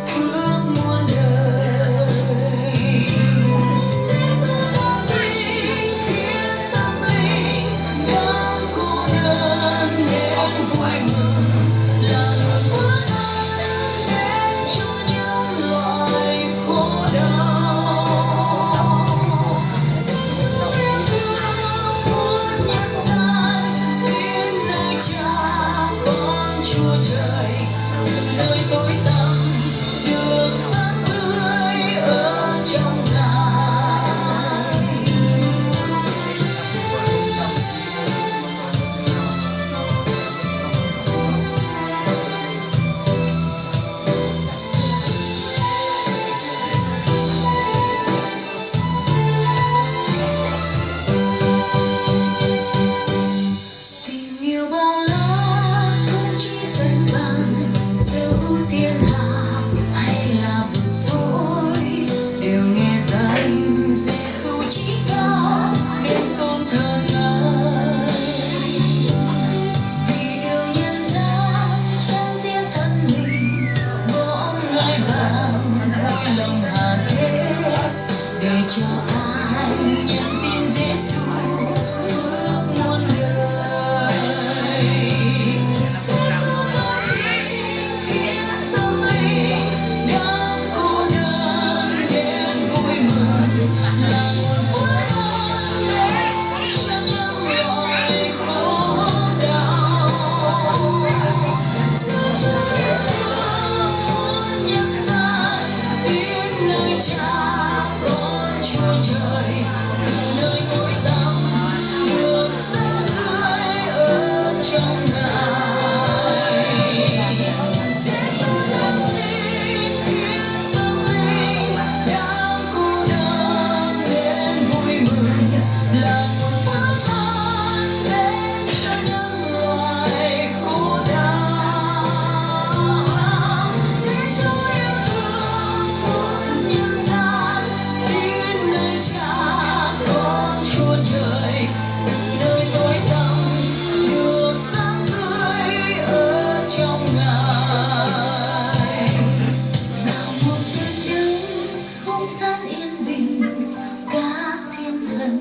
phước muôn đời. Giêsu giáng sinh khiến tâm linh đang cô đơn đến vui mừng, là nguồn phước ân đến cho những loài khổ đau. Giêsu yêu thương muôn nhân gian, đến nơi Cha con Chúa Trời, nơi tối tăm được sáng tươi ở trong Ngài. Tình yêu bao la không chỉ xanh vàng, dẫu thiên hạ hay là vực tối, đều nghe danh Giêsu chí cao nên tôn thờ Ngài. Vì yêu nhân gian chẳng tiếc thân mình, bỏ ngai vàng vui lòng hạ thế, để cho ai nhận tin Giêsu phước muôn đời. Giêsu giáng sinh khiến tâm linh đang cô đơn đến vui mừng, là nguồn phước ân đến cho những loài khổ đau. Giêsu yêu thương muôn nhân gian, tiến nơi Cha con Chúa Trời, từ nơi tối tăm được sáng tươi ở trong Ngài. Giêsu giáng sinh khiến tâm linh đang cô đơn đến vui mừng, là nguồn phước ân đến cho những loài khổ đau. Giêsu yêu thương muôn nhân gian, đến nơi Cha con Chúa Trời, từ nơi tối tăm được sáng tươi ở trong Ngài. Nào một cơn đứng không gian yên bình, các thiên thần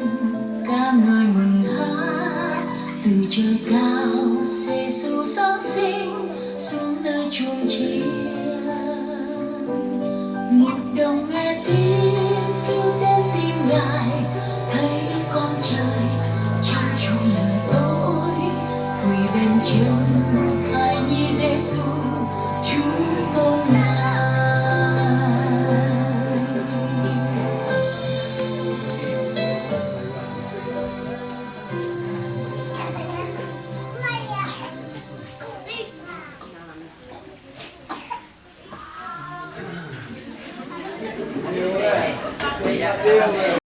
ca ngợi mừng hát, từ trời cao Giêsu giáng sinh xuống nơi chuông chiêng. Một đồng nghe tiếng kêu đến tim Ngài, thấy con trời trong chốn lời tối, quỳ bên chân hài nhi Giêsu chúng tôn Ngài. Yêu